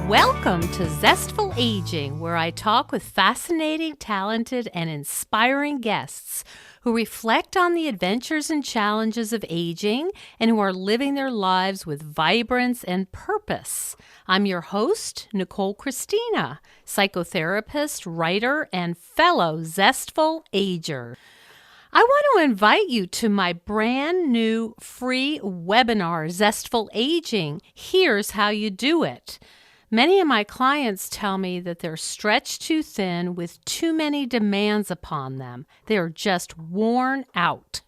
Welcome to Zestful Aging, where I talk with fascinating, talented, and inspiring guests who reflect on the adventures and challenges of aging and who are living their lives with vibrance and purpose. I'm your host, Nicole Christina, psychotherapist, writer, and fellow Zestful Ager. I want to invite you to my brand new free webinar, Zestful Aging. Here's how you do it. Many of my clients tell me that they're stretched too thin with too many demands upon them. They're just worn out.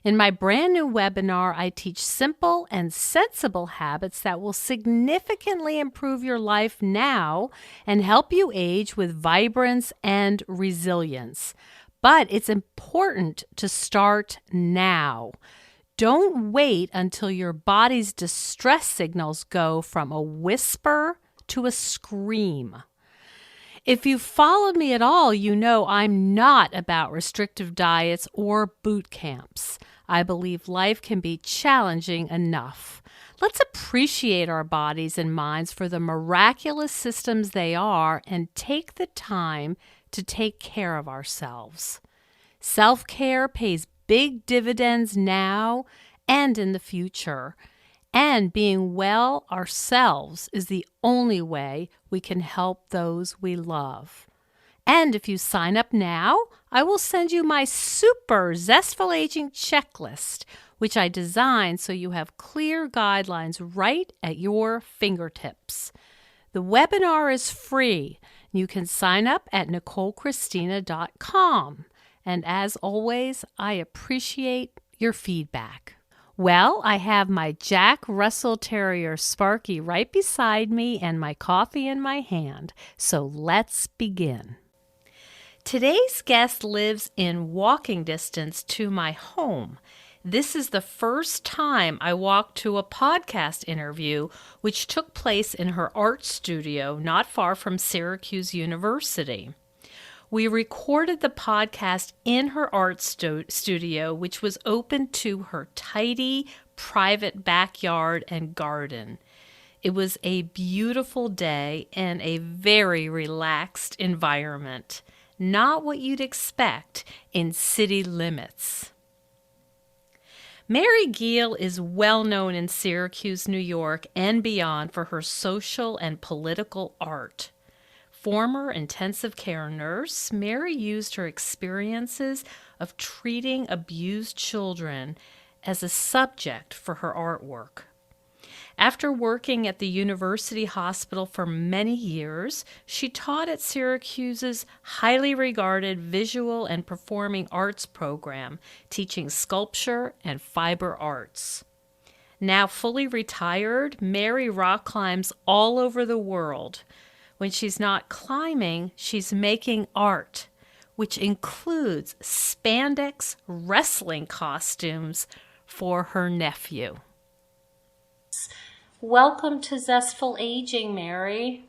In my brand new webinar, I teach simple and sensible habits that will significantly improve your life now and help you age with vibrance and resilience. But it's important to start now. Don't wait until your body's distress signals go from a whisper to a scream. If you've followed me at all, you know I'm not about restrictive diets or boot camps. I believe life can be challenging enough. Let's appreciate our bodies and minds for the miraculous systems they are and take the time to take care of ourselves. Self-care pays big dividends now and in the future. And being well ourselves is the only way we can help those we love. And if you sign up now, I will send you my super Zestful Aging checklist, which I designed so you have clear guidelines right at your fingertips. The webinar is free. You can sign up at NicoleChristina.com. And as always, I appreciate your feedback. Well, I have my Jack Russell Terrier Sparky right beside me and my coffee in my hand. So let's begin. Today's guest lives in walking distance to my home. This is the first time I walked to a podcast interview, which took place in her art studio not far from Syracuse University. We recorded the podcast in her art studio, which was open to her tidy, private backyard and garden. It was a beautiful day and a very relaxed environment, not what you'd expect in city limits. Mary Giehl is well known in Syracuse, New York, and beyond for her social and political art. Former intensive care nurse, Mary used her experiences of treating abused children as a subject for her artwork. After working at the University Hospital for many years, she taught at Syracuse's highly regarded visual and performing arts program, teaching sculpture and fiber arts. Now fully retired, Mary rock climbs all over the world. When she's not climbing, she's making art, which includes spandex wrestling costumes for her nephew. Welcome to Zestful Aging, Mary.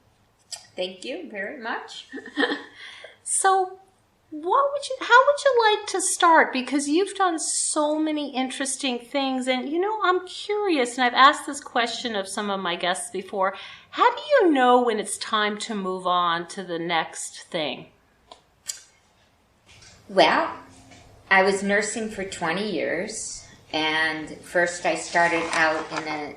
Thank you very much. So, how would you like to start? Because you've done so many interesting things, and I'm curious, and I've asked this question of some of my guests before. How do you know when it's time to move on to the next thing? Well, I was nursing for 20 years, and first I started out in an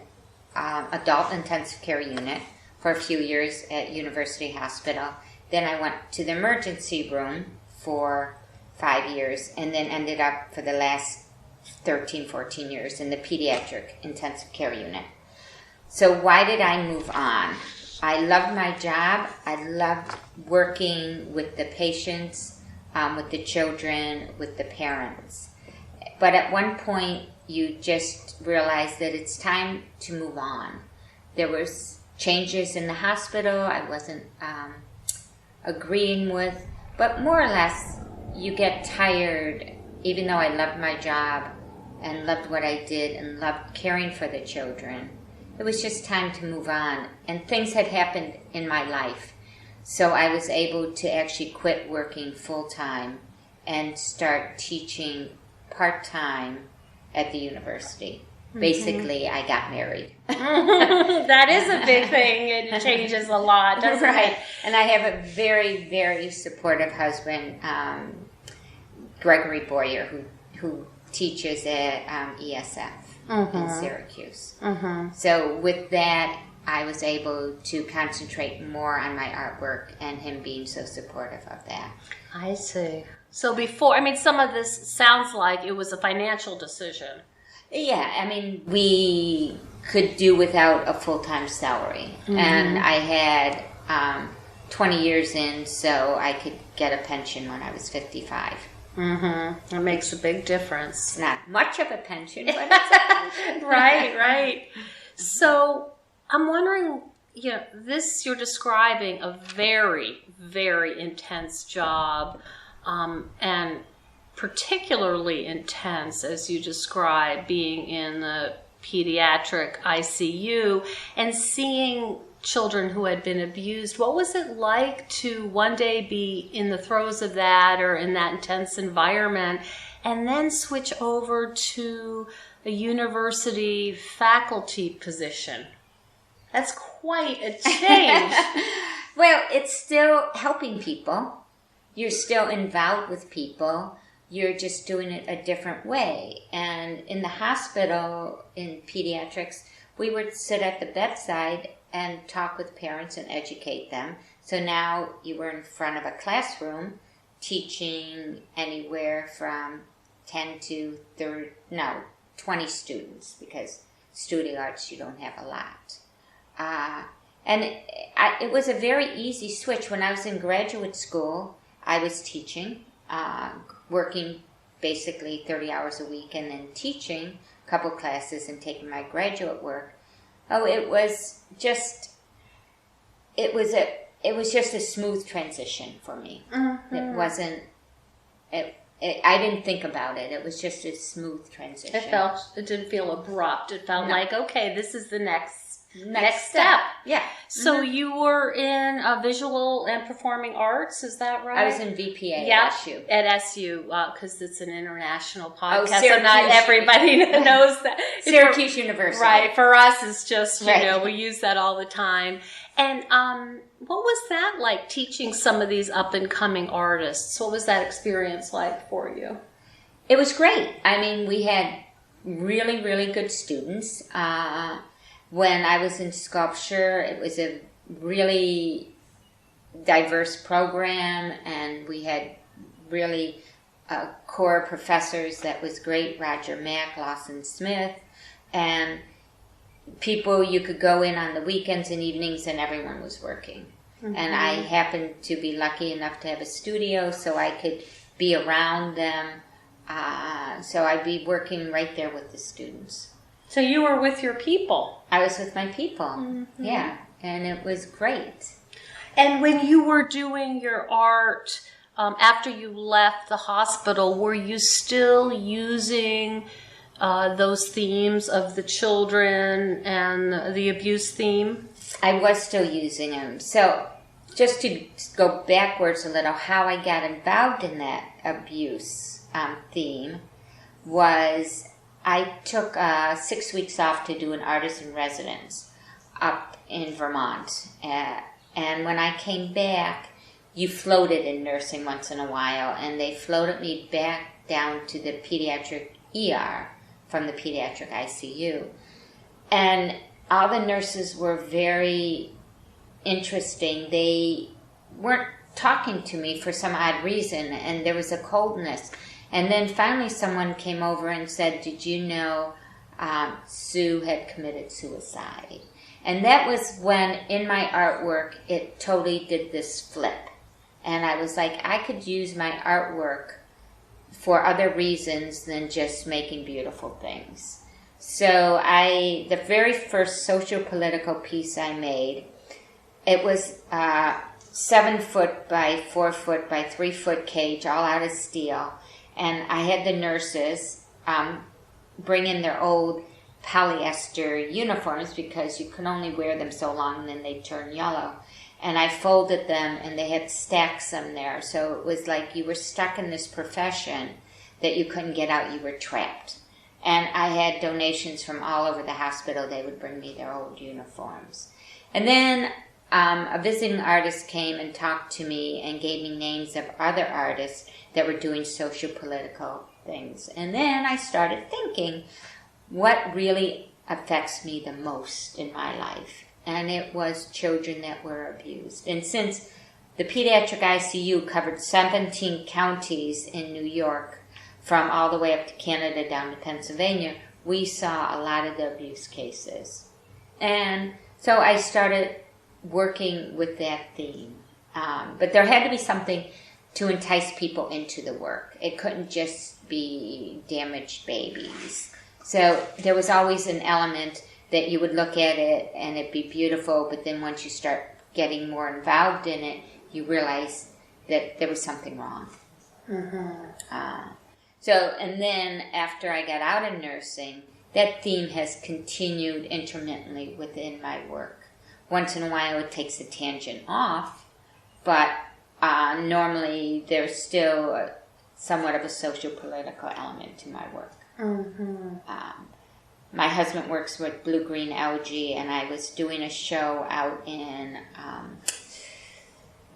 adult intensive care unit for a few years at University Hospital. Then I went to the emergency room for 5 years, and then ended up for the last 13, 14 years in the pediatric intensive care unit. So why did I move on? I loved my job. I loved working with the patients, with the children, with the parents. But at one point, you just realize that it's time to move on. There was changes in the hospital I wasn't agreeing with, but more or less you get tired, even though I loved my job and loved what I did and loved caring for the children. It was just time to move on, and things had happened in my life. So I was able to actually quit working full-time and start teaching part-time at the university. basically I got married. That is a big thing. It changes a lot, doesn't Right. it? And I have a very, very supportive husband, Gregory Boyer, who teaches at ESF in Syracuse. So with that, I was able to concentrate more on my artwork and him being so supportive of that. I see. So before, I mean, some of this sounds like it was a financial decision. Yeah, I mean, we could do without a full-time salary. And I had 20 years in, so I could get a pension when I was 55. It makes a big difference. It's not much of a pension, but it's a pension. Right. So I'm wondering, this you're describing a very, very intense job, and particularly intense, as you describe, being in the pediatric ICU and seeing children who had been abused. What was it like to one day be in the throes of that or in that intense environment and then switch over to a university faculty position? That's quite a change. Well, it's still helping people. You're still involved with people. You're just doing it a different way. And in the hospital, in pediatrics, we would sit at the bedside and talk with parents and educate them. So now you were in front of a classroom teaching anywhere from 10 to 20 students, because studio arts, you don't have a lot. And it was a very easy switch. When I was in graduate school, I was teaching, working basically 30 hours a week, and then teaching a couple classes and taking my graduate work. Oh, it was just a smooth transition for me. It wasn't. I didn't think about it. It was just a smooth transition. It didn't feel abrupt. It felt like, okay, this is the next step. Yeah. So you were in visual and performing arts, is that right? I was in VPA at SU. At SU, because it's an international podcast, Syracuse. so not everybody knows that. Syracuse University. Right. For us, it's just, we use that all the time. And what was that like, teaching some of these up-and-coming artists? What was that experience like for you? It was great. I mean, we had really, really good students. When I was in sculpture, it was a really diverse program, and we had really core professors that was great, Roger Mack, Lawson Smith, and people you could go in on the weekends and evenings and everyone was working. And I happened to be lucky enough to have a studio, so I could be around them. So I'd be working right there with the students. So you were with your people. I was with my people, yeah, and it was great. And when you were doing your art, after you left the hospital, were you still using those themes of the children and the abuse theme? I was still using them. So just to go backwards a little, how I got involved in that abuse theme was I took 6 weeks off to do an artist in residence up in Vermont. And when I came back, you floated in nursing once in a while, and they floated me back down to the pediatric ER from the pediatric ICU. And all the nurses were very interesting. They weren't talking to me for some odd reason, and there was a coldness. And then finally someone came over and said, did you know Sue had committed suicide? And that was when, in my artwork, it totally did this flip. And I was like, I could use my artwork for other reasons than just making beautiful things. So the very first socio-political piece I made, it was 7 foot by 4 foot by 3 foot cage, all out of steel. And I had the nurses bring in their old polyester uniforms because you could only wear them so long and then they'd turn yellow. And I folded them and they had stacks them there. So it was like you were stuck in this profession that you couldn't get out. You were trapped. And I had donations from all over the hospital. They would bring me their old uniforms. And then a visiting artist came and talked to me and gave me names of other artists that were doing socio-political things. And then I started thinking, what really affects me the most in my life? And it was children that were abused. And since the pediatric ICU covered 17 counties in New York, from all the way up to Canada down to Pennsylvania, we saw a lot of the abuse cases. And so I started working with that theme. But there had to be something to entice people into the work. It couldn't just be damaged babies. So there was always an element that you would look at it and it'd be beautiful, but then once you start getting more involved in it, you realize that there was something wrong. And then after I got out of nursing, that theme has continued intermittently within my work. Once in a while it takes a tangent off, but normally there's still somewhat of a socio-political element to my work. My husband works with blue-green algae, and I was doing a show out in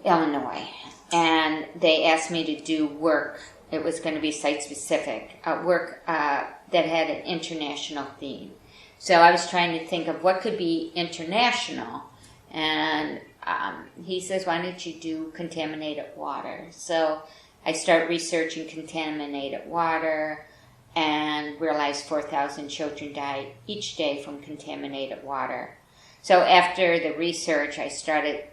Illinois, and they asked me to do work. It was going to be site-specific, work that had an international theme. So I was trying to think of what could be international, and he says, why don't you do contaminated water? So I start researching contaminated water and realized 4,000 children die each day from contaminated water. So after the research, I started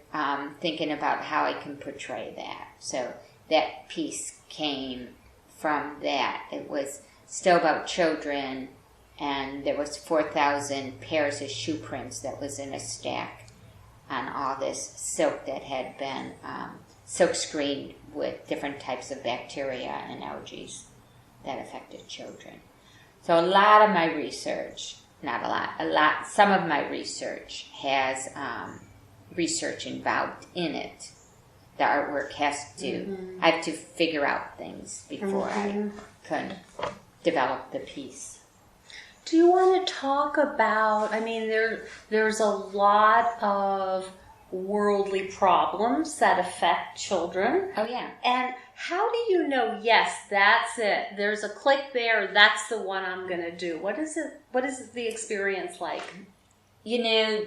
thinking about how I can portray that. So that piece came from that. It was still about children, and there was 4,000 pairs of shoe prints that was in a stack on all this silk that had been silk screened with different types of bacteria and algae that affected children. So a lot of my research, not a lot, some of my research has research involved in it. The artwork has to, I have to figure out things before I can develop the piece. Do you want to talk about, I mean, there's a lot of worldly problems that affect children. Oh, yeah. And how do you know, yes, that's it, there's a click there, that's the one I'm going to do? What is the experience like? You know,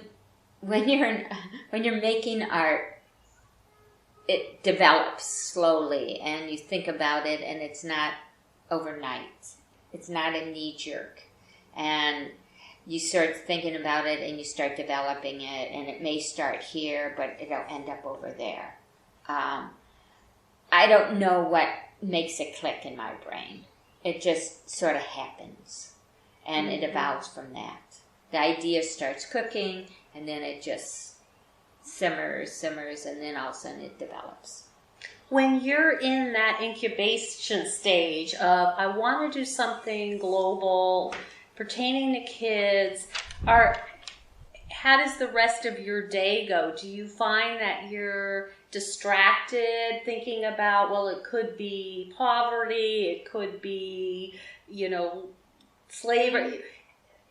when you're making art, it develops slowly, and you think about it, and it's not overnight. It's not a knee-jerk. And you start thinking about it, and you start developing it, and it may start here, but it'll end up over there. I don't know what makes it click in my brain. It just sort of happens, and it evolves from that. The idea starts cooking, and then it just simmers, and then all of a sudden it develops. When you're in that incubation stage of, I want to do something global pertaining to kids, how does the rest of your day go? Do you find that you're distracted thinking about, well, it could be poverty, it could be, slavery,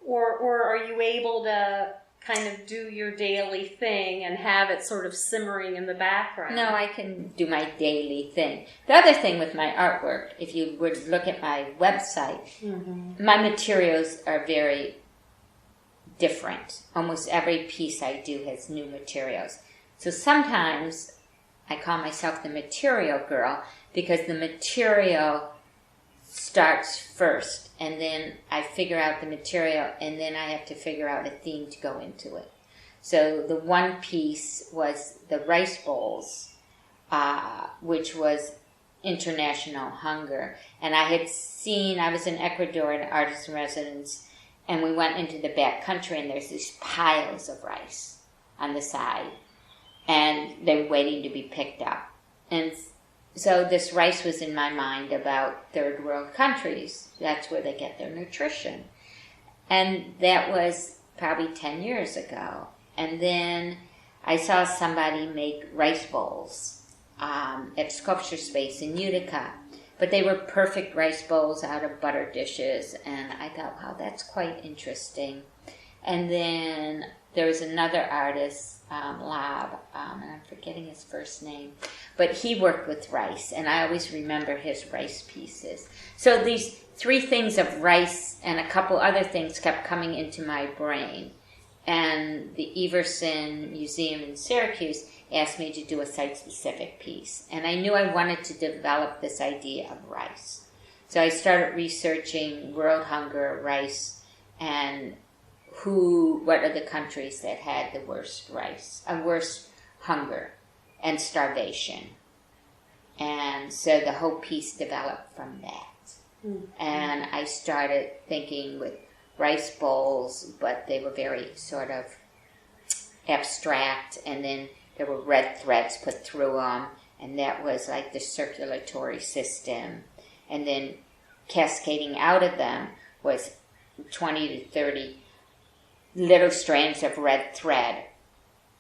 or are you able to kind of do your daily thing and have it sort of simmering in the background? No, I can do my daily thing. The other thing with my artwork, if you would look at my website, my materials are very different. Almost every piece I do has new materials. So sometimes I call myself the material girl because the material starts first, and then I figure out the material, and then I have to figure out a theme to go into it. So the one piece was the rice bowls, which was international hunger. And I was in Ecuador at Artist in Residence, and we went into the back country, and there's these piles of rice on the side, and they're waiting to be picked up. And so this rice was in my mind about third world countries. That's where they get their nutrition. And that was probably 10 years ago. And then I saw somebody make rice bowls at Sculpture Space in Utica. But they were perfect rice bowls out of butter dishes, and I thought, wow, that's quite interesting. And then there was another artist, Lab, and I'm forgetting his first name, but he worked with rice, and I always remember his rice pieces. So these three things of rice and a couple other things kept coming into my brain. And the Everson Museum in Syracuse asked me to do a site-specific piece. And I knew I wanted to develop this idea of rice. So I started researching world hunger, rice, and what are the countries that had the worst worst hunger and starvation. And so the whole piece developed from that. Mm-hmm. And I started thinking with rice bowls, but they were very sort of abstract, and then there were red threads put through them, and that was like the circulatory system. And then cascading out of them was 20 to 30 little strands of red thread,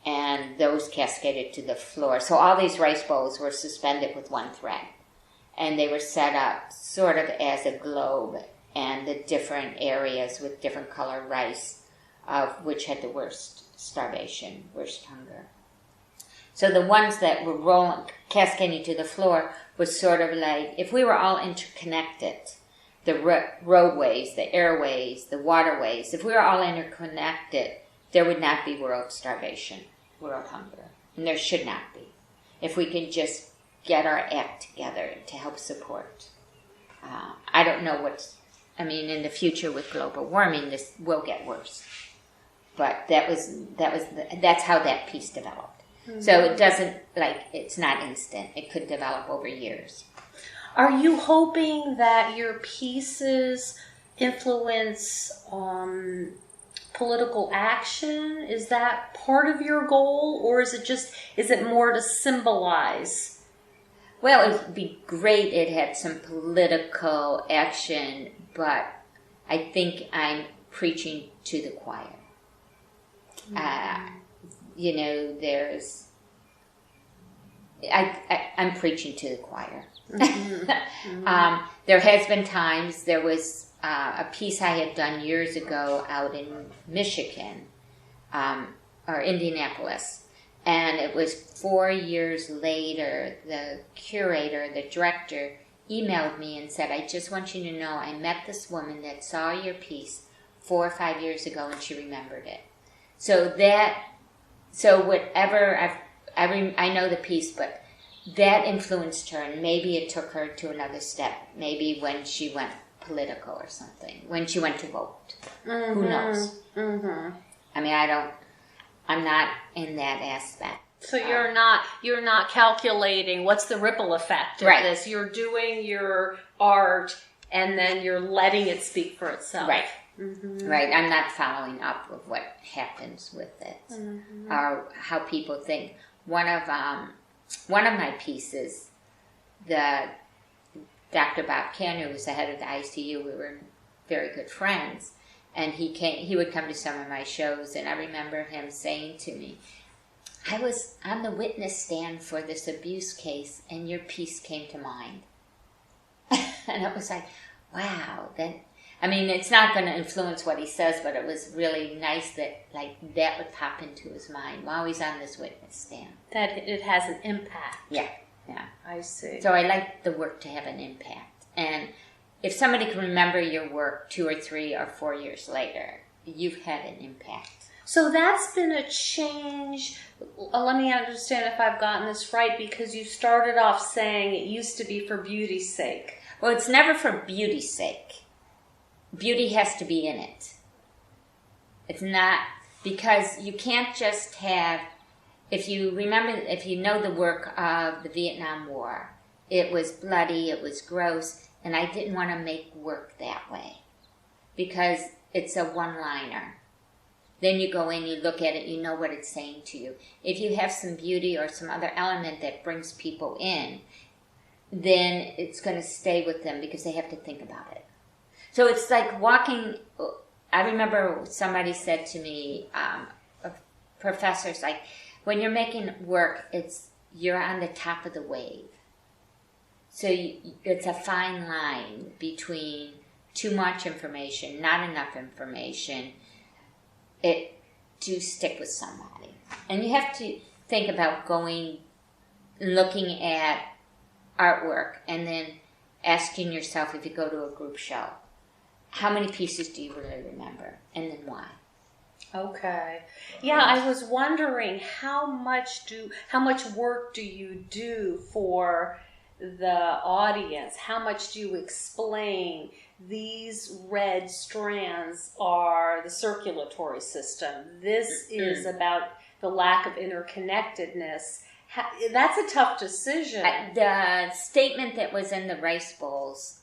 and those cascaded to the floor. So all these rice bowls were suspended with one thread, and they were set up sort of as a globe, and the different areas with different color rice, of which had the worst starvation, worst hunger. So the ones that were cascading to the floor was sort of like, if we were all interconnected, the roadways, the airways, the waterways, if we were all interconnected, there would not be world starvation, world hunger. And there should not be. If we can just get our act together to help support. I don't know in the future with global warming, this will get worse. But that's how that piece developed. Mm-hmm. So it doesn't, it's not instant. It could develop over years. Are you hoping that your pieces influence political action? Is that part of your goal, or is it more to symbolize? Well, it would be great it had some political action, but I think I'm preaching to the choir. Mm-hmm. I'm preaching to the choir. Mm-hmm. Mm-hmm. There has been times, there was a piece I had done years ago out in Michigan, or Indianapolis, and it was 4 years later, the curator, the director, emailed me and said, I just want you to know I met this woman that saw your piece 4 or 5 years ago and she remembered it. So whatever, I know the piece, but that influenced her, and maybe it took her to another step. Maybe when she went political or something, when she went to vote. Mm-hmm. Who knows? Mm-hmm. I'm not in that aspect. So you're not calculating what's the ripple effect of right. this. You're doing your art, and then you're letting it speak for itself. Right. Mm-hmm. Right. I'm not following up with what happens with it, mm-hmm. or how people think. One of my pieces, the Dr. Bob Canner, who was the head of the ICU, we were very good friends, and he would come to some of my shows, and I remember him saying to me, I was on the witness stand for this abuse case, and your piece came to mind. And it was like, wow, it's not going to influence what he says, but it was really nice that that would pop into his mind while he's on this witness stand. That it has an impact. Yeah. I see. So I like the work to have an impact. And if somebody can remember your work 2 or 3 or 4 years later, you've had an impact. So that's been a change. Let me understand if I've gotten this right, because you started off saying it used to be for beauty's sake. Well, it's never for beauty's sake. Beauty has to be in it. It's not, because you can't just have, if you know the work of the Vietnam War, it was bloody, it was gross, and I didn't want to make work that way, because it's a one-liner. Then you go in, you look at it, you know what it's saying to you. If you have some beauty or some other element that brings people in, then it's going to stay with them because they have to think about it. So it's like walking. I remember somebody said to me, a professor's like, when you're making work, you're on the top of the wave. So it's a fine line between too much information, not enough information. It to stick with somebody. And you have to think about looking at artwork and then asking yourself, if you go to a group show, how many pieces do you really remember? And then why? Okay. Yeah, I was wondering how much work do you do for the audience? How much do you explain these red strands are the circulatory system? This is about the lack of interconnectedness. That's a tough decision. The statement that was in the rice bowls,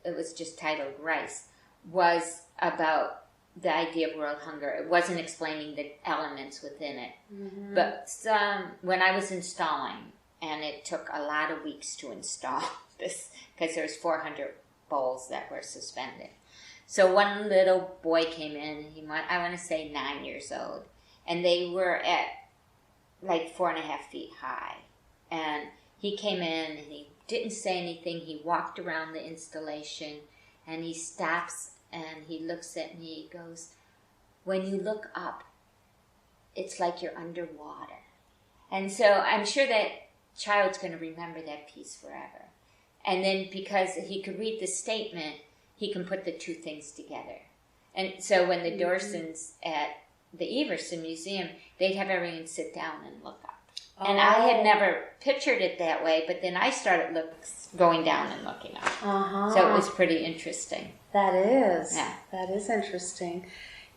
it was just titled Rice, was about the idea of world hunger. It wasn't explaining the elements within it. Mm-hmm. But when I was installing, and it took a lot of weeks to install this, because there was 400 bowls that were suspended. So one little boy came in, I want to say 9 years old, and they were at like 4.5 feet high. And he came in and he didn't say anything. He walked around the installation and he stops and he looks at me. He goes, "When you look up, it's like you're underwater." And so I'm sure that child's going to remember that piece forever. And then because he could read the statement, he can put the two things together. And so when the Dorsons at the Everson Museum, they'd have everyone sit down and look up. And I had never pictured it that way, but then I started going down and looking up. So it was pretty interesting. That is. Yeah. That is interesting.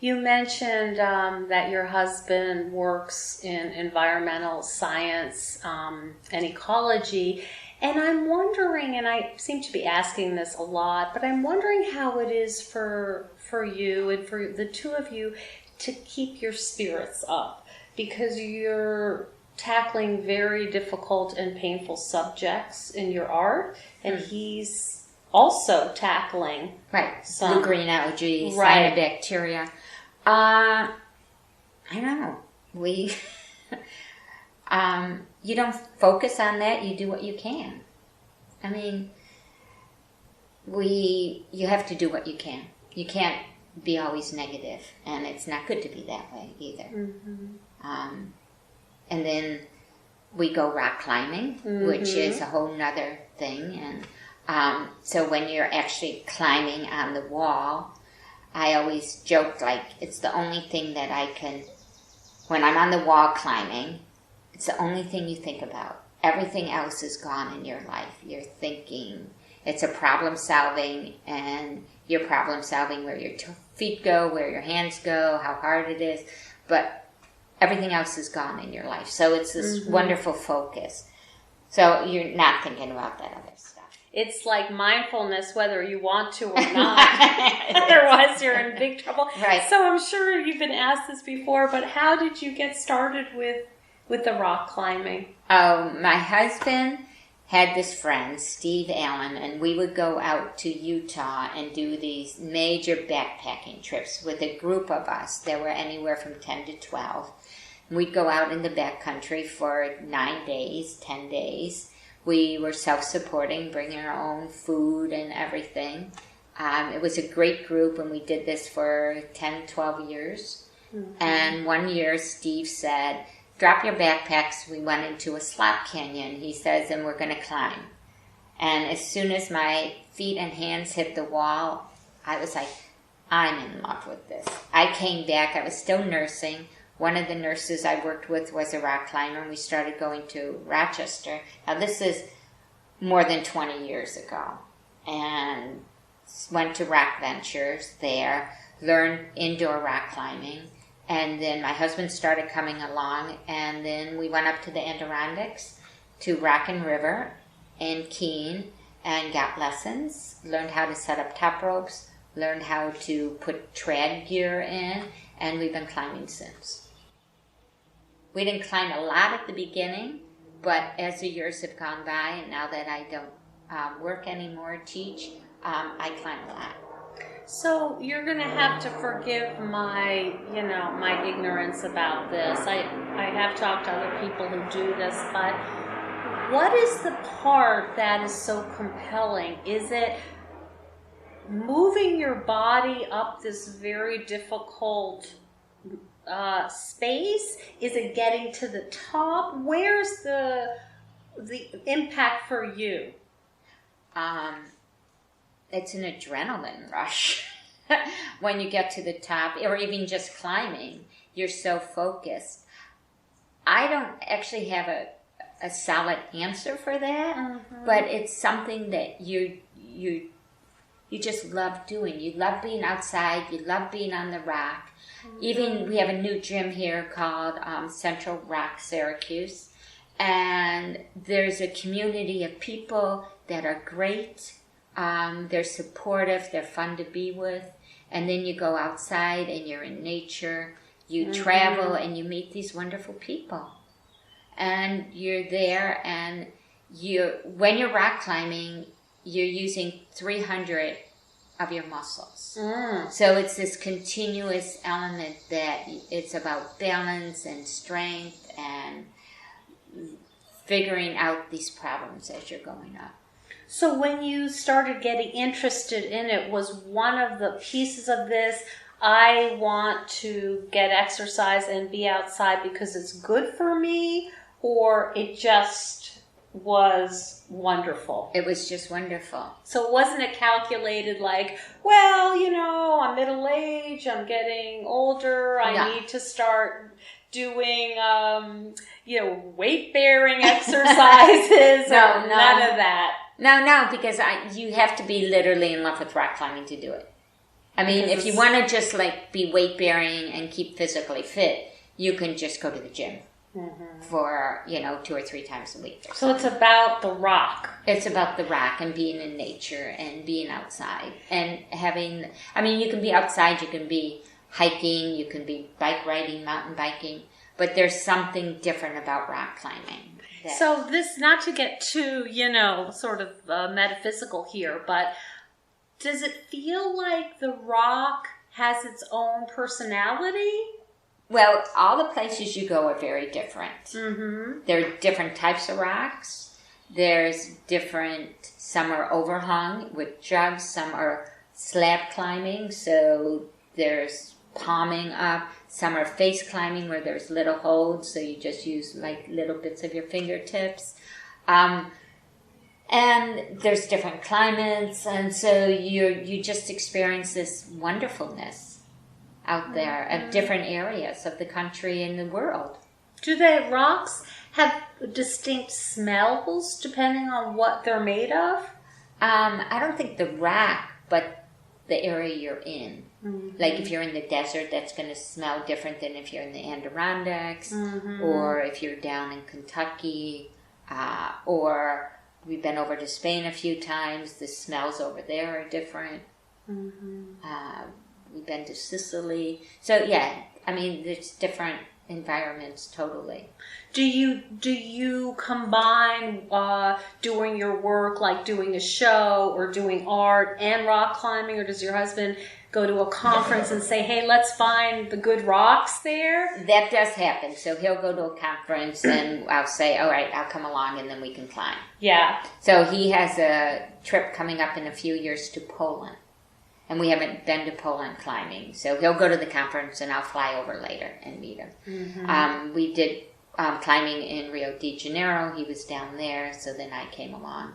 You mentioned that your husband works in environmental science and ecology. And I'm wondering, and I seem to be asking this a lot, but I'm wondering how it is for you and for the two of you to keep your spirits up, because you're tackling very difficult and painful subjects in your art, and he's also tackling some blue green algae, cyanobacteria. I don't know. You don't focus on that. You do what you can. I mean, you have to do what you can. You can't be always negative, and it's not good to be that way either. Mm-hmm. And then we go rock climbing, which is a whole nother thing. And so when you're actually climbing on the wall, I always joke like it's the only thing that I can, when I'm on the wall climbing, it's the only thing you think about. Everything else is gone in your life. You're thinking, it's a problem solving, and you're problem solving where your feet go, where your hands go, how hard it is. But everything else is gone in your life. So it's this wonderful focus. So you're not thinking about that other stuff. It's like mindfulness, whether you want to or not. Otherwise, you're in big trouble. Right. So I'm sure you've been asked this before, but how did you get started with the rock climbing? Oh, my husband had this friend, Steve Allen, and we would go out to Utah and do these major backpacking trips with a group of us. There were anywhere from 10 to 12. We'd go out in the backcountry for 9 days, 10 days. We were self-supporting, bringing our own food and everything. It was a great group, and we did this for 10, 12 years. And one year, Steve said, "Drop your backpacks." We went into a slot canyon, he says, and we're going to climb. And as soon as my feet and hands hit the wall, I was like, I'm in love with this. I came back. I was still nursing. One of the nurses I worked with was a rock climber, and we started going to Rochester. Now, this is more than 20 years ago. And went to Rock Ventures there, learned indoor rock climbing. And then my husband started coming along, and then we went up to the Adirondacks to Rockin' River in Keene and got lessons, learned how to set up top ropes, learned how to put trad gear in, and we've been climbing since. We didn't climb a lot at the beginning, but as the years have gone by, and now that I don't work anymore, teach, I climb a lot. So you're going to have to forgive my ignorance about this. I have talked to other people who do this, but What is the part that is so compelling? Is it moving your body up this very difficult space? Is it getting to the top? Where's the impact for you? It's an adrenaline rush when you get to the top, or even just climbing. You're so focused. I don't actually have a solid answer for that, but it's something that you just love doing. You love being outside. You love being on the rock. Even we have a new gym here called Central Rock Syracuse, and there's a community of people that are great. They're supportive. They're fun to be with. And then you go outside and you're in nature. You travel and you meet these wonderful people. And you're there, and when you're rock climbing, you're using 300 of your muscles. So it's this continuous element that it's about balance and strength and figuring out these problems as you're going up. So when you started getting interested in it, was one of the pieces of this, I want to get exercise and be outside because it's good for me, or it just was wonderful? It was just wonderful. So wasn't it calculated like, well, I'm middle-aged, I'm getting older, I need to start doing, weight-bearing exercises? No, none of that. No, because you have to be literally in love with rock climbing to do it. I mean, if you want to just be weight-bearing and keep physically fit, you can just go to the gym for, 2 or 3 times a week. So it's about the rock. It's about the rock and being in nature and being outside. And you can be outside, you can be hiking, you can be bike riding, mountain biking, but there's something different about rock climbing. So this, not to get too, sort of metaphysical here, but does it feel like the rock has its own personality? Well, all the places you go are very different. There are different types of rocks. There's some are overhung with jugs, some are slab climbing, so there's palming up. Some are face climbing where there's little holds, so you just use little bits of your fingertips. And there's different climates, and so you just experience this wonderfulness out there of different areas of the country and the world. Do the rocks have distinct smells depending on what they're made of? I don't think the rock, but the area you're in. Like if you're in the desert, that's going to smell different than if you're in the Adirondacks, or if you're down in Kentucky, or we've been over to Spain a few times. The smells over there are different. We've been to Sicily. So there's different environments totally. Do you combine doing your work, like doing a show or doing art and rock climbing, or does your husband go to a conference and say, hey, let's find the good rocks there? That does happen. So he'll go to a conference and I'll say, all right, I'll come along and then we can climb. Yeah. So he has a trip coming up in a few years to Poland. And we haven't been to Poland climbing. So he'll go to the conference and I'll fly over later and meet him. We did climbing in Rio de Janeiro. He was down there, so then I came along.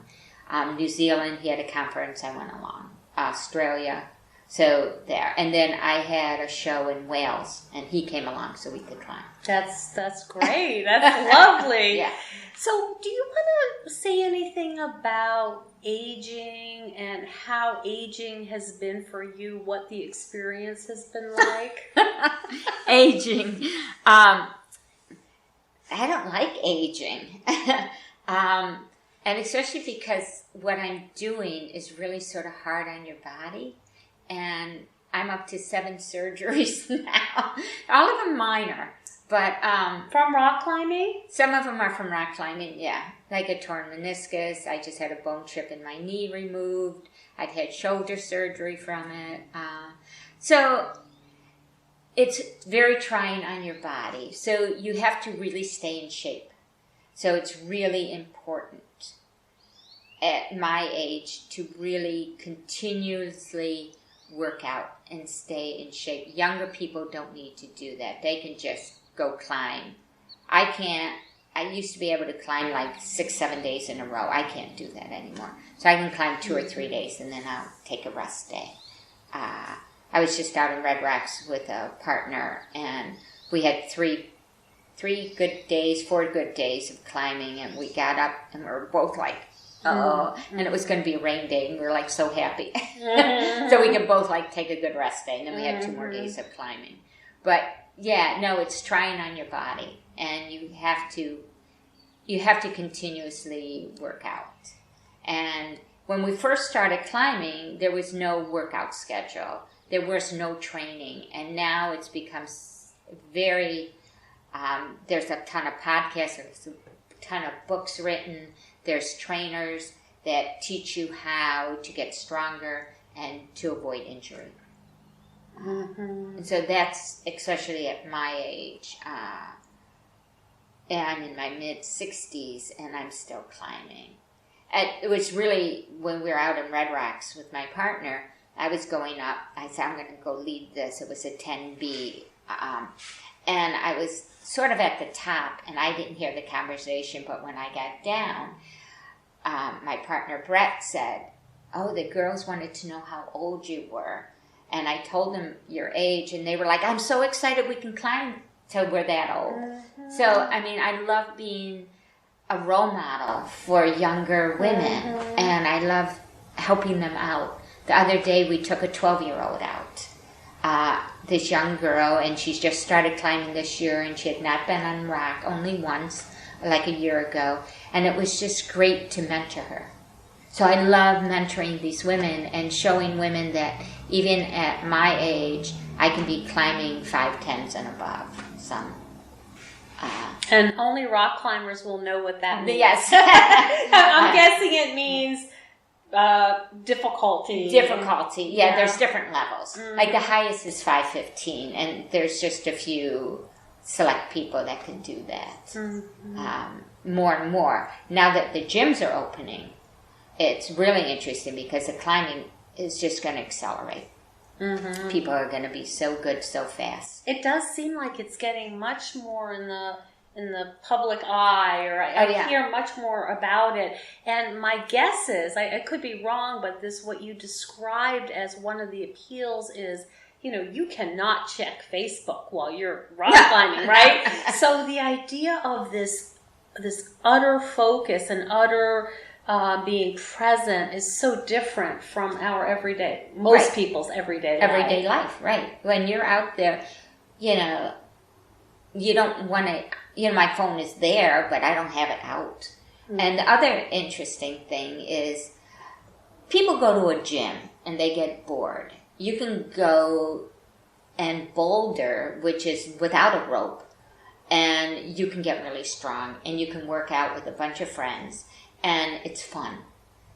New Zealand, he had a conference, I went along. Australia, so there. And then I had a show in Wales, and he came along so we could climb. That's great. That's lovely. Yeah. So do you want to say anything about aging and how aging has been for you, what the experience has been like? Aging. I don't like aging. And especially because what I'm doing is really sort of hard on your body. And I'm up to 7 surgeries now. All of them minor. But from rock climbing? Some of them are from rock climbing, yeah. Like a torn meniscus. I just had a bone chip in my knee removed. I've had shoulder surgery from it. So it's very trying on your body. So you have to really stay in shape. So it's really important at my age to really continuously work out and stay in shape. Younger people don't need to do that. They can just go climb. I can't. I used to be able to climb like 6-7 days in a row. I can't do that anymore. So I can climb 2 or 3 days and then I'll take a rest day. I was just out in Red Rocks with a partner, and we had 4 good days of climbing, and we got up and we were both like, oh, and it was going to be a rain day, and we were like so happy. So we could both like take a good rest day, and then we had 2 more days of climbing. But yeah, no, it's trying on your body, and you have to continuously work out. And when we first started climbing, there was no workout schedule. There was no training, and now it's become very, there's a ton of podcasts, there's a ton of books written, there's trainers that teach you how to get stronger and to avoid injury. And so that's, especially at my age, and I'm in my mid-60s and I'm still climbing. It was really, when we were out in Red Rocks with my partner, I was going up. I said, I'm going to go lead this. It was a 10B. And I was sort of at the top, and I didn't hear the conversation, but when I got down, my partner Brett said, oh, the girls wanted to know how old you were. And I told them your age, and they were like, I'm so excited we can climb till we're that old. So, I mean, I love being a role model for younger women, and I love helping them out. The other day, we took a 12-year-old out, this young girl, and she's just started climbing this year, and she had not been on rock, only once, like a year ago, and it was just great to mentor her. So I love mentoring these women and showing women that even at my age, I can be climbing 5-10s and above. Some. And only rock climbers will know what that means. Yes. I'm guessing it means difficulty. Yeah, there's different levels. Like the highest is 515, and there's just a few select people that can do that. More and more. Now that the gyms are opening, it's really interesting because the climbing is just going to accelerate. People are going to be so good so fast. It does seem like it's getting much more in the public eye, or I hear much more about it. And my guess is, I could be wrong, but what you described as one of the appeals is, you cannot check Facebook while you're rock climbing, right? So the idea of this utter focus and utter being present is so different from our most people's everyday life, right? When you're out there, you don't want to, my phone is there, but I don't have it out. And the other interesting thing is people go to a gym and they get bored. You can go and boulder, which is without a rope, and you can get really strong, and you can work out with a bunch of friends, and it's fun.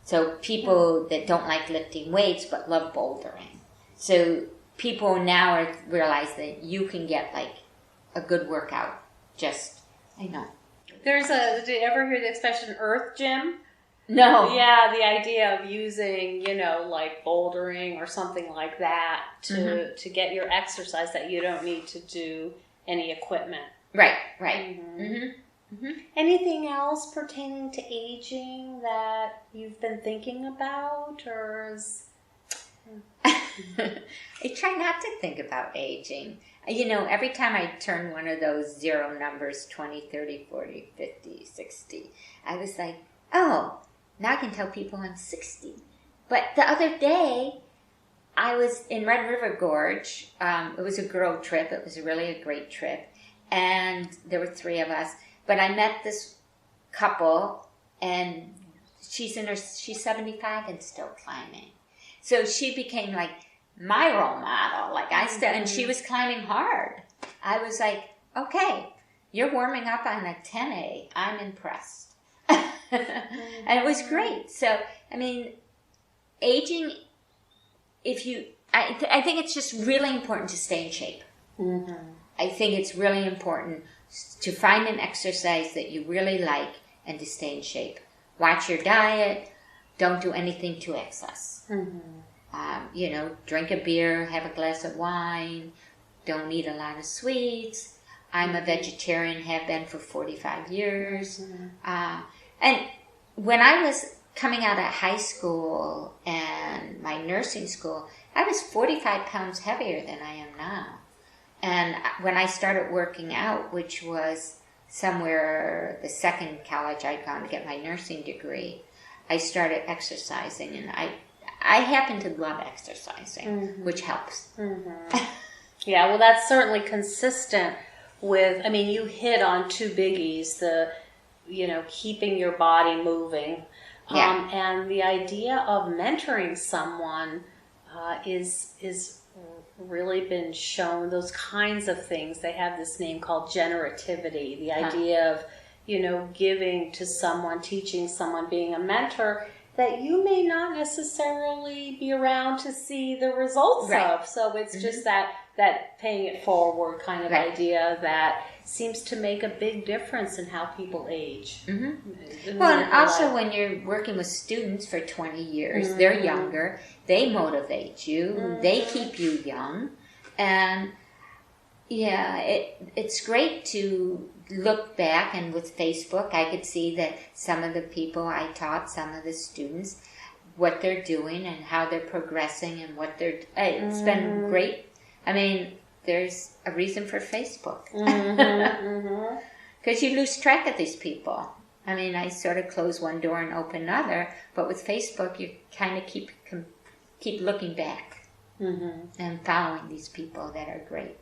So people that don't like lifting weights but love bouldering. So people now realize that you can get like a good workout. I know. Did you ever hear the expression earth gym? No. Yeah, the idea of using, like bouldering or something like that to get your exercise, that you don't need to do any equipment. Right. Anything else pertaining to aging that you've been thinking about, or is... I try not to think about aging. Every time I turn one of those 0 numbers, 20, 30, 40, 50, 60, I was like, oh, now I can tell people I'm 60. But the other day, I was in Red River Gorge. It was a girl trip. It was really a great trip. And there were 3 of us. But I met this couple, and she's 75 and still climbing. So she became like my role model. And she was climbing hard. I was like, okay, you're warming up on a 10A. I'm impressed. And it was great. So, I mean, aging, I think it's just really important to stay in shape. I think it's really important to find an exercise that you really like and to stay in shape. Watch your diet. Don't do anything to excess. Drink a beer, have a glass of wine. Don't eat a lot of sweets. I'm a vegetarian, have been for 45 years. And when I was coming out of high school and my nursing school, I was 45 pounds heavier than I am now. And when I started working out, which was somewhere the second college I'd gone to get my nursing degree, I started exercising, and I happen to love exercising, which helps. Yeah, well, that's certainly consistent with, you hit on two biggies, the, keeping your body moving. And the idea of mentoring someone is really been shown, those kinds of things. They have this name called generativity, the idea of, giving to someone, teaching someone, being a mentor that you may not necessarily be around to see the results of. So it's just that paying it forward kind of idea that seems to make a big difference in how people age. Well, and also when you're working with students for 20 years, they're younger, they motivate you, they keep you young, and it's great to look back, and with Facebook I could see that some of the people I taught, some of the students, what they're doing and how they're progressing and what they're, it's been great. There's a reason for Facebook. Because you lose track of these people. I sort of close one door and open another, but with Facebook you kind of keep looking back and following these people that are great.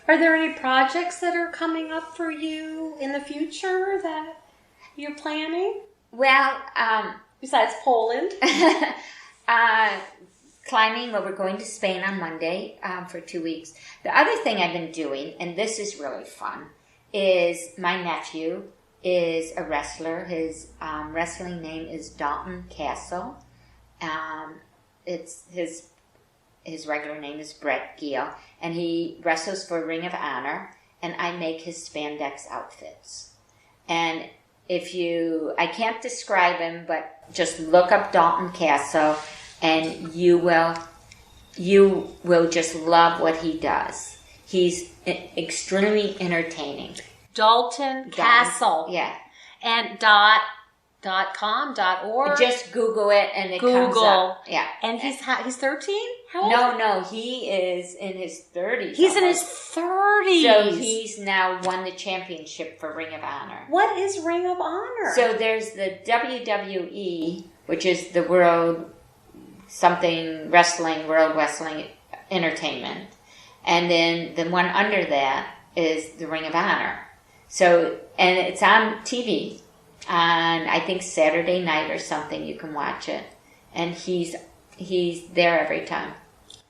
Are there any projects that are coming up for you in the future that you're planning? Well, besides Poland? Climbing, we're going to Spain on Monday for 2 weeks. The other thing I've been doing, and this is really fun, is my nephew is a wrestler. His wrestling name is Dalton Castle. It's his regular name is Brett Giehl, and he wrestles for Ring of Honor, and I make his spandex outfits. And I can't describe him, but just look up Dalton Castle, and you will just love what he does. He's extremely entertaining. Dalton Castle. Yeah. And .com.org. Just Google it and it comes up. Yeah. And he's 13? How old? No, he is in his 30s. He's in his 30s. So he's now won the championship for Ring of Honor. What is Ring of Honor? So there's the WWE, which is the World Wrestling Entertainment. And then the one under that is the Ring of Honor. So, and it's on TV. On, I think, Saturday night or something, you can watch it. And he's there every time.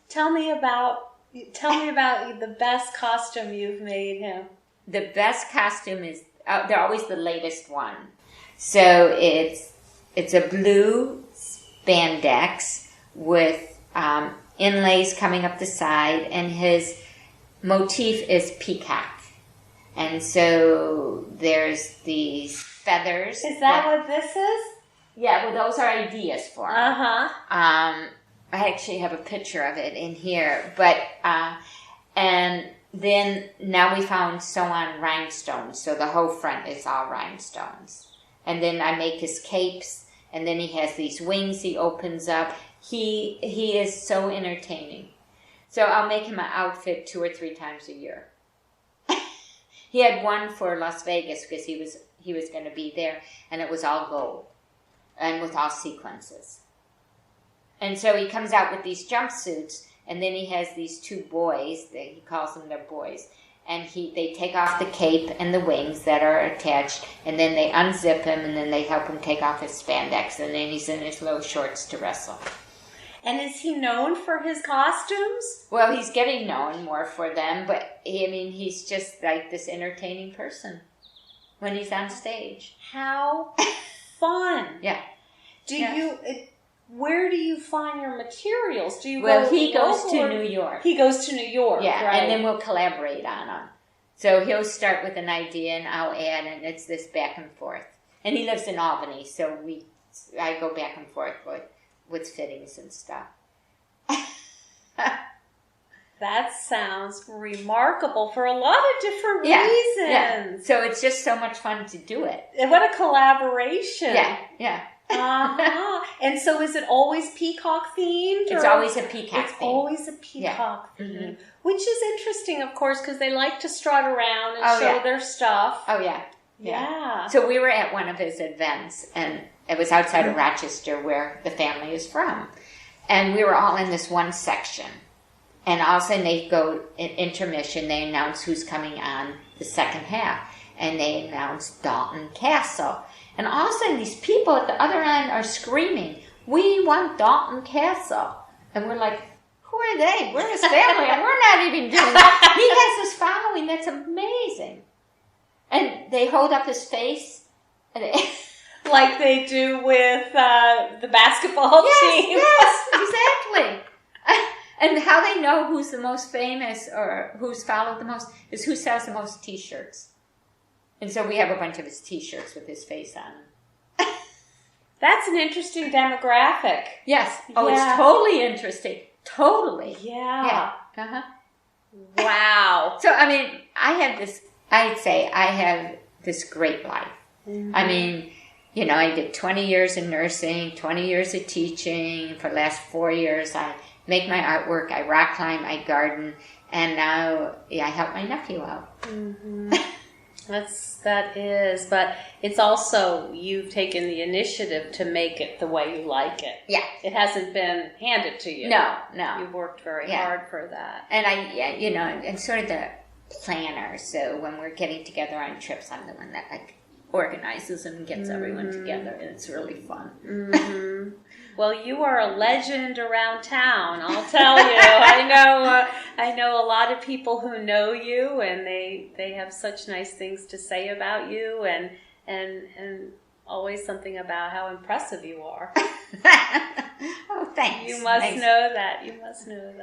Tell me about the best costume you've made him. The best costume is, they're always the latest one. So it's a blue spandex with inlays coming up the side, and his motif is peacock. And so there's these feathers. Is that what this is? Yeah, well, those are ideas for him. I actually have a picture of it in here. But, and then now we found sew-on rhinestones. So the whole front is all rhinestones. And then I make his capes, and then he has these wings he opens up. He is so entertaining. So I'll make him an outfit 2 or 3 times a year. He had one for Las Vegas because he was going to be there, and it was all gold and with all sequences. And so he comes out with these jumpsuits, and then he has these 2 boys. He calls them their boys. And they take off the cape and the wings that are attached, and then they unzip him, and then they help him take off his spandex, and then he's in his little shorts to wrestle. And is he known for his costumes? Well, he's getting known more for them, but he's just like this entertaining person when he's on stage. How fun! Yeah. Where do you find your materials? He goes to New York. He goes to New York, yeah, right. And then we'll collaborate on them. So he'll start with an idea, and I'll add, and it's this back and forth. And he lives in Albany, so I go back and forth with fittings and stuff. That sounds remarkable for a lot of different reasons. Yeah. So it's just so much fun to do it. And what a collaboration. Yeah. And so is it always peacock themed? It's always a peacock It's theme. always a peacock theme. Mm-hmm. Which is interesting, of course, because they like to strut around and show their stuff. Oh, yeah. Yeah. So we were at one of his events, and it was outside of Rochester, where the family is from. And we were all in this one section. And all of a sudden they go in intermission, they announce who's coming on the second half. And they announce Dalton Castle. And all of a sudden these people at the other end are screaming, "We want Dalton Castle." And we're like, who are they? We're his family, and we're not even doing that. He has this following that's amazing. And they hold up his face. And like they do with the basketball team. Yes, exactly. And how they know who's the most famous or who's followed the most is who sells the most T-shirts. And so we have a bunch of his T-shirts with his face on them. That's an interesting demographic. Yes. Oh, it's totally interesting. Totally. Yeah. Uh-huh. Wow. So, I mean, I'd say I have this great life. Mm-hmm. I mean, you know, I did 20 years in nursing, 20 years of teaching. For the last 4 years, I make my artwork, I rock climb, I garden, and now I help my nephew out. Mm-hmm. That is, but it's also you've taken the initiative to make it the way you like it. Yeah. It hasn't been handed to you. No. You've worked very hard for that. And and sort of the planner, so when we're getting together on trips, I'm the one that organizes and gets everyone together, and it's really fun. Mm-hmm. Well, you are a legend around town, I'll tell you. I know a lot of people who know you, and they have such nice things to say about you, and always something about how impressive you are. Oh, thanks. You must know that.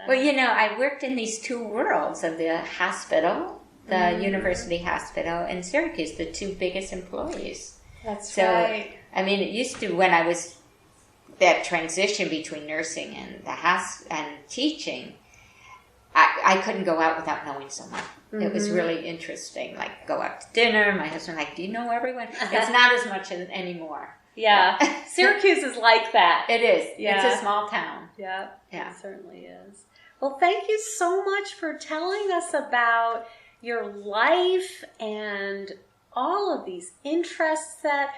Well, I worked in these two worlds of the hospital, the University Hospital, and Syracuse, the two biggest employees. That's right. I mean, it used to, when I was that transition between nursing and and teaching, I couldn't go out without knowing someone. Mm-hmm. It was really interesting. Like, go out to dinner. My husband do you know everyone? It's not as much anymore. Yeah. Syracuse is like that. It is. Yeah. It's a small town. Yeah. It certainly is. Well, thank you so much for telling us about your life and all of these interests that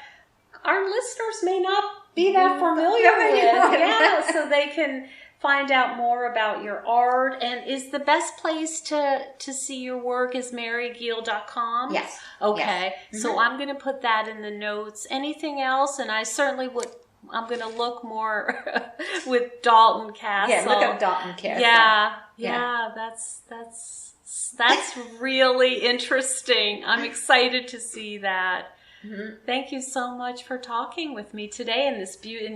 our listeners may not be that familiar with. Yeah, so they can find out more about your art. And is the best place to see your work is marygiehl.com? Yes. Okay. Yes. So I'm going to put that in the notes. Anything else? And I certainly would. I'm going to look more with Dalton Castle. Yeah, look up Dalton Castle. Yeah. That's really interesting. I'm excited to see that. Mm-hmm. Thank you so much for talking with me today in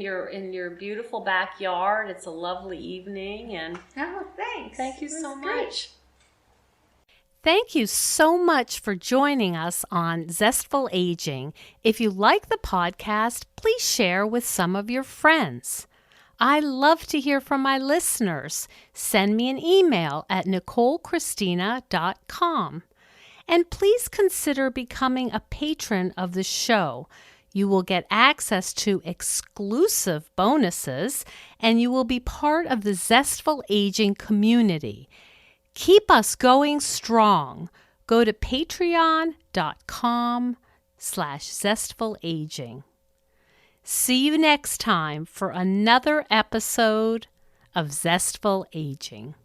your beautiful backyard. It's a lovely evening, and thanks. Thank you so much. Thank you so much for joining us on Zestful Aging. If you like the podcast, please share with some of your friends. I love to hear from my listeners. Send me an email at NicoleChristina.com. And please consider becoming a patron of the show. You will get access to exclusive bonuses, and you will be part of the Zestful Aging community. Keep us going strong. Go to patreon.com/zestfulaging. See you next time for another episode of Zestful Aging.